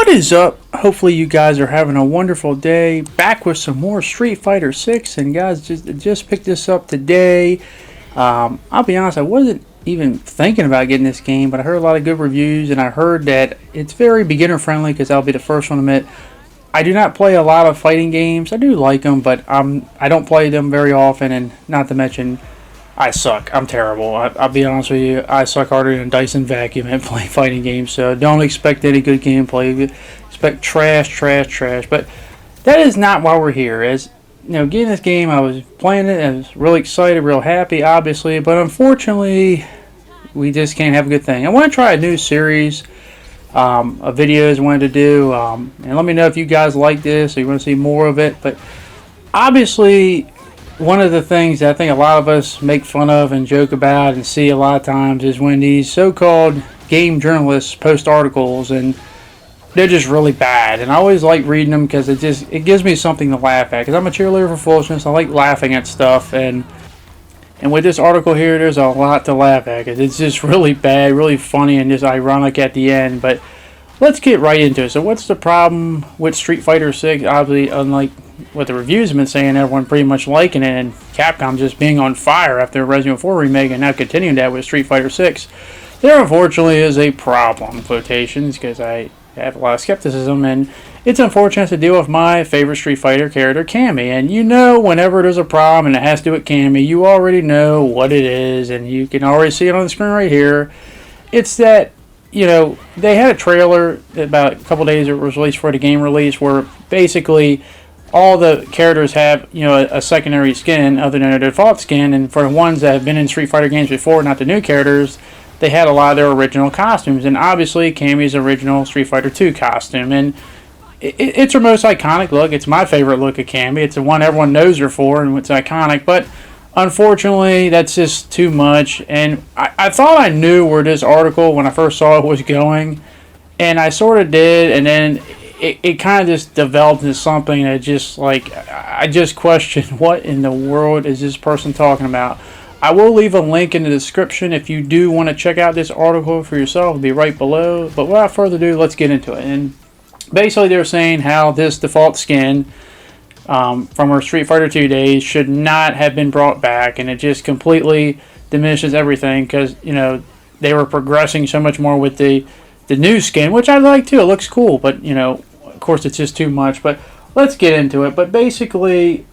What is up? Hopefully you guys are having a wonderful day. Back with some more Street Fighter 6, and guys, just picked this up today. I'll be honest, I wasn't even thinking about getting this game, but I heard a lot of good reviews, and I heard that it's very beginner friendly, because I'll be the first one to admit I do not play a lot of fighting games. I do like them, but I don't play them very often, and not to mention I suck. I'm terrible. I'll be honest with you. I suck harder than a Dyson vacuum at playing fighting games. So don't expect any good gameplay. Expect trash. But that is not why we're here. As you know, getting this game, I was playing it. I was really excited, real happy, obviously. But unfortunately, we just can't have a good thing. I want to try a new series of videos I wanted to do. And let me know if you guys like this or you want to see more of it. But obviously, one of the things that I think a lot of us make fun of and joke about and see a lot of times is when these so-called game journalists post articles and they're just really bad. And I always like reading them because it gives me something to laugh at. Because I'm a cheerleader for foolishness. I like laughing at stuff. And with this article here, there's a lot to laugh at. Because it's just really bad, really funny, and just ironic at the end. But let's get right into it. So what's the problem with Street Fighter 6? Obviously, unlike what the reviews have been saying, everyone pretty much liking it, and Capcom just being on fire after Resident Evil 4 remake, and now continuing that with Street Fighter 6. There unfortunately is a problem, quotations, because I have a lot of skepticism, and it's unfortunate to deal with my favorite Street Fighter character, Cammy. And you know, whenever there's a problem and it has to do with Cammy, you already know what it is, and you can already see it on the screen right here. It's that, you know, they had a trailer about a couple days it was released for the game release, where basically all the characters have, you know, a secondary skin other than their default skin, and for the ones that have been in Street Fighter games before, not the new characters, they had a lot of their original costumes, and obviously Cammy's original Street Fighter 2 costume, and it's her most iconic look. It's my favorite look of Cammy. It's the one everyone knows her for, and it's iconic, but unfortunately that's just too much. And I thought I knew where this article, when I first saw it, was going, and I sort of did, and then it kind of just developed into something that just, like, I just questioned, what in the world is this person talking about? I will leave a link in the description if you do want to check out this article for yourself. It'll be right below. But without further ado, let's get into it. And basically they're saying how this default skin from her Street Fighter 2 days should not have been brought back, and it just completely diminishes everything, because, you know, they were progressing so much more with the new skin, which I like too. It looks cool, but, you know, of course it's just too much. But let's get into it. But basically,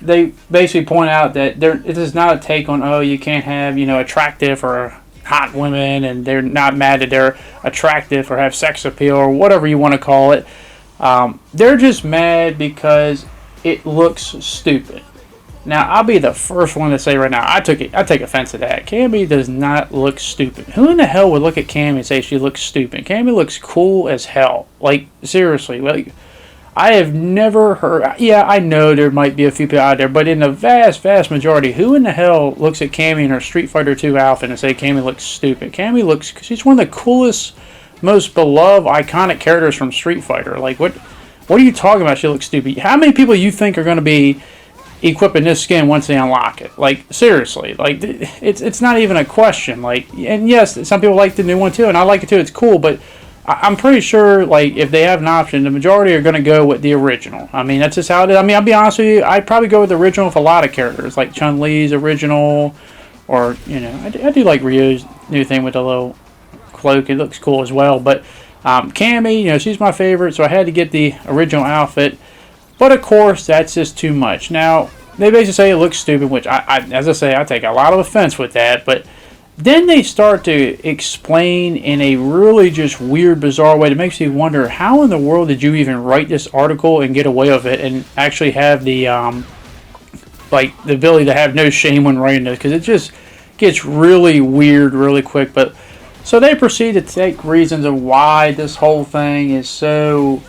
they basically point out that it is not a take on, oh, you can't have, you know, attractive or hot women, and they're not mad that they're attractive or have sex appeal or whatever you want to call it. They're just mad because it looks stupid. Now, I'll be the first one to say right now, I take offense to that. Cammy does not look stupid. Who in the hell would look at Cammy and say she looks stupid? Cammy looks cool as hell. Like, seriously. Like, I have never heard... Yeah, I know there might be a few people out there, but in the vast majority, who in the hell looks at Cammy in her Street Fighter 2 outfit and say Cammy looks stupid? Cammy looks... She's one of the coolest, most beloved, iconic characters from Street Fighter. Like, what are you talking about? She looks stupid. How many people you think are going to be equipping this skin once they unlock it? Like, seriously, like, it's not even a question. Like, and yes, some people like the new one too, and I like it too. It's cool, but I'm pretty sure, like, if they have an option, the majority are going to go with the original. I mean, that's just how it is. I mean, I'll be honest with you, I'd probably go with the original with a lot of characters, like Chun-Li's original, or, you know, I do like Ryu's new thing with the little cloak. It looks cool as well. But Cammy, you know, she's my favorite, so I had to get the original outfit. But of course, that's just too much. Now, they basically say it looks stupid, which, as I say, I take a lot of offense with that. But then they start to explain in a really just weird, bizarre way that makes you wonder, how in the world did you even write this article and get away with it and actually have the, like, the ability to have no shame when writing this? Because it just gets really weird really quick. But so they proceed to take reasons of why this whole thing is so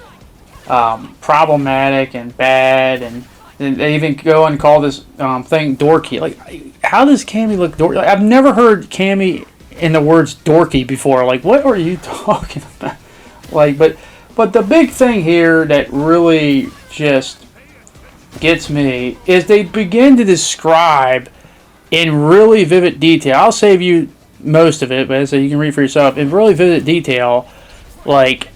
problematic and bad, and they even go and call this thing dorky. Like, how does Cammy look dorky? Like, I've never heard Cammy in the words dorky before. Like, what are you talking about? Like, but the big thing here that really just gets me is they begin to describe in really vivid detail. I'll save you most of it, but so you can read for yourself in really vivid detail, like,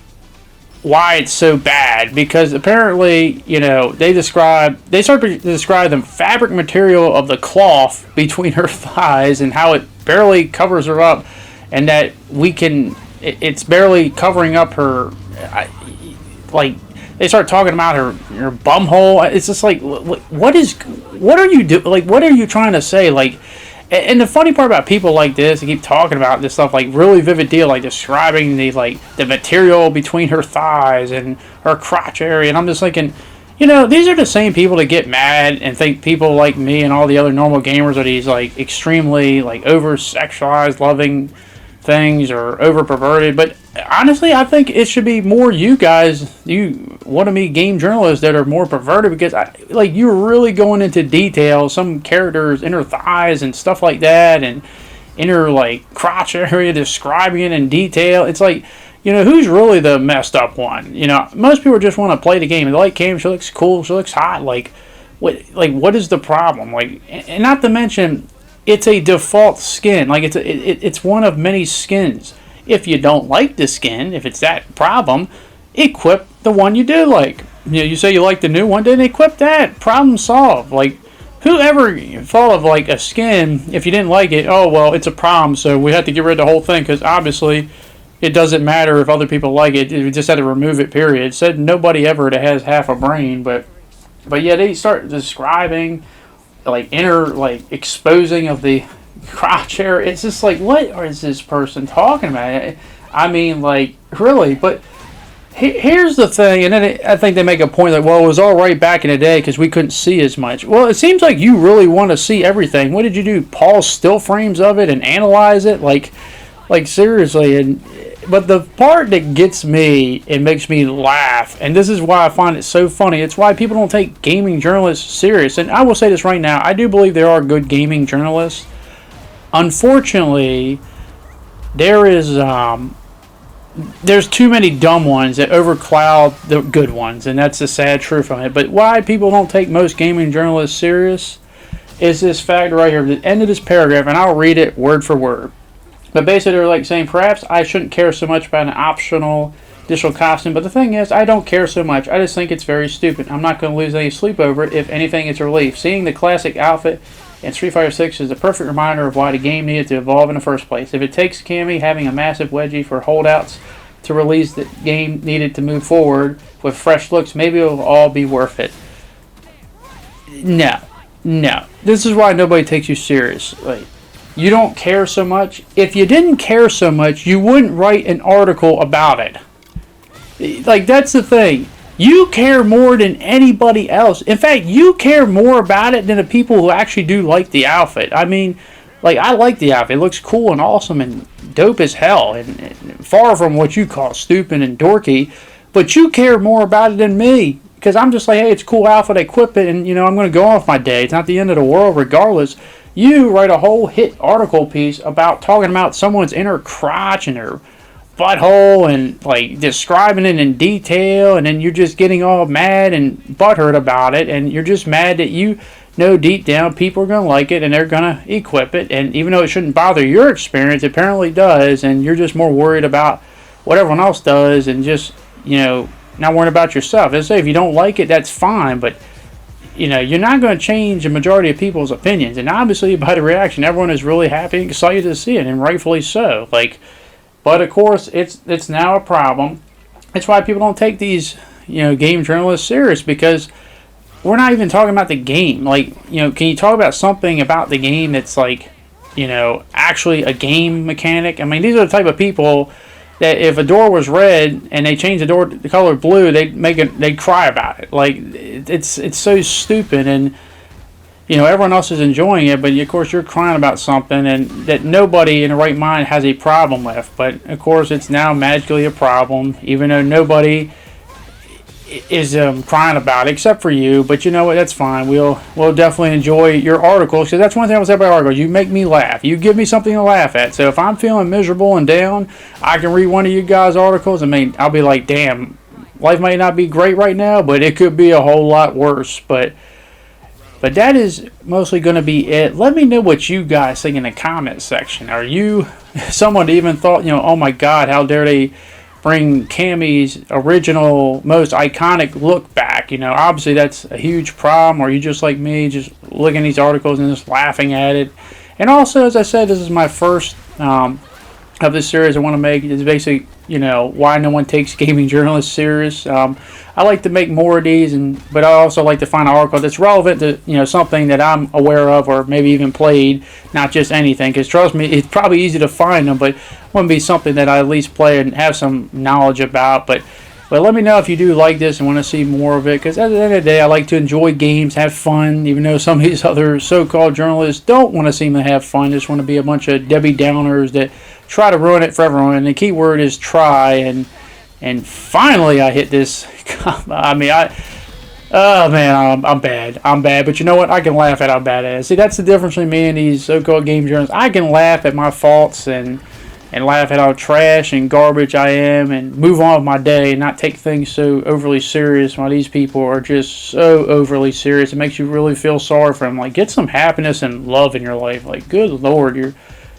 why it's so bad, because apparently, they start to describe the fabric material of the cloth between her thighs and how it barely covers her up, and that it's barely covering up her, like, they start talking about her bum hole. It's just like, what are you doing? Like, what are you trying to say? Like, and the funny part about people like this, they keep talking about this stuff, like really vivid deal, like describing the material between her thighs and her crotch area, and I'm just thinking, these are the same people that get mad and think people like me and all the other normal gamers are these like extremely like over sexualized loving things or over perverted. But honestly, I think it should be more you guys, you wannabe game journalists, that are more perverted, because you're really going into detail, some characters inner thighs and stuff like that, and inner like crotch area, describing it in detail. It's like, who's really the messed up one? Most people just want to play the game. They like Cammy, she looks cool, she looks hot. What is the problem? Like, and not to mention, it's a default skin. Like, it's one of many skins. If you don't like the skin, if it's that problem, equip the one you do like. You say you like the new one, then equip that. Problem solved. Like, whoever thought of like a skin, if you didn't like it, oh well, it's a problem, so we have to get rid of the whole thing, because obviously it doesn't matter if other people like it. We just had to remove it. Period. It said nobody ever that has half a brain, but yeah, they start describing like inner like exposing of the crotch hair. It's just like, what is this person talking about? I mean, like, really? But here's the thing, and then I think they make a point like, well, it was all right back in the day because we couldn't see as much. Well, it seems like you really want to see everything. What did you do? Pause still frames of it and analyze it? Like seriously. But the part that gets me and makes me laugh, and this is why I find it so funny, it's why people don't take gaming journalists serious. And I will say this right now, I do believe there are good gaming journalists. Unfortunately, there's too many dumb ones that overcloud the good ones, and that's the sad truth of it. But why people don't take most gaming journalists serious is this fact right here, the end of this paragraph, and I'll read it word for word. But basically, they're like saying, perhaps I shouldn't care so much about an optional additional costume, but the thing is, I don't care so much. I just think it's very stupid. I'm not going to lose any sleep over it. If anything, it's a relief. Seeing the classic outfit in Street Fighter 6 is a perfect reminder of why the game needed to evolve in the first place. If it takes Cammy having a massive wedgie for holdouts to release, the game needed to move forward with fresh looks, maybe it'll all be worth it. No. This is why nobody takes you seriously. You don't care so much. If you didn't care so much, you wouldn't write an article about it. Like, that's the thing. You care more than anybody else. In fact, you care more about it than the people who actually do like the outfit. I mean, like, I like the outfit. It looks cool and awesome and dope as hell, and far from what you call stupid and dorky. But you care more about it than me, because I'm just like, hey, it's a cool outfit. I equip it, and I'm going to go on with my day. It's not the end of the world, regardless. You write a whole hit article piece about talking about someone's inner crotch and their butthole and like describing it in detail, and then you're just getting all mad and butthurt about it, and you're just mad that you know deep down people are going to like it and they're going to equip it, and even though it shouldn't bother your experience, it apparently does, and you're just more worried about what everyone else does and just, not worrying about yourself. As I say, if you don't like it, that's fine, but you're not going to change the majority of people's opinions. And obviously, by the reaction, everyone is really happy and excited to see it, and rightfully so. But of course, it's now a problem. That's why people don't take these, game journalists serious, because we're not even talking about the game. Can you talk about something about the game that's actually a game mechanic? I mean, these are the type of people that if a door was red and they changed the color blue, they'd cry about it. Like, it's so stupid, and everyone else is enjoying it, but of course you're crying about something and that nobody in the right mind has a problem with. But of course it's now magically a problem, even though nobody is crying about it except for you. But you know what? That's fine. We'll definitely enjoy your articles, because that's one thing I will say about articles. You make me laugh. You give me something to laugh at. So if I'm feeling miserable and down, I can read one of you guys' articles. I mean, I'll be like, damn, life might not be great right now, but it could be a whole lot worse. But that is mostly going to be it. Let me know what you guys think in the comment section. Are you someone that even thought, oh my God, how dare they bring Cammy's original, most iconic look back. You know, obviously that's a huge problem, or you just like me, just looking at these articles and just laughing at it. And also, as I said, this is my first of this series I want to make. It's basically, you know, why no one takes gaming journalists serious. I like to make more of these, but I also like to find an article that's relevant to, you know, something that I'm aware of or maybe even played, not just anything. Because trust me, it's probably easy to find them, but it wouldn't be something that I at least play and have some knowledge about. But let me know if you do like this and want to see more of it, because at the end of the day, I like to enjoy games, have fun, even though some of these other so-called journalists don't want to seem to have fun, just want to be a bunch of Debbie Downers that try to ruin it for everyone. And the key word is try. And finally, I hit this. I mean, oh man, I'm bad. I'm bad. But you know what? I can laugh at how bad it is. See, that's the difference between me and these so-called game journalists. I can laugh at my faults and laugh at how trash and garbage I am and move on with my day and not take things so overly serious, while these people are just so overly serious. It makes you really feel sorry for them. Like, get some happiness and love in your life. Like, good Lord, you're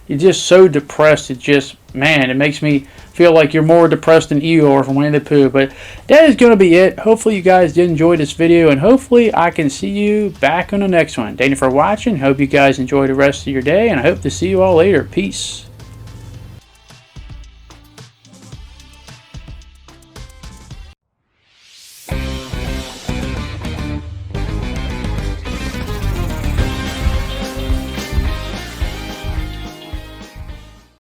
just so depressed. It just, man, it makes me feel like you're more depressed than Eeyore from Winnie the Pooh. But that is going to be it. Hopefully you guys did enjoy this video, and hopefully I can see you back on the next one. Thank you for watching. Hope you guys enjoy the rest of your day, and I hope to see you all later. Peace.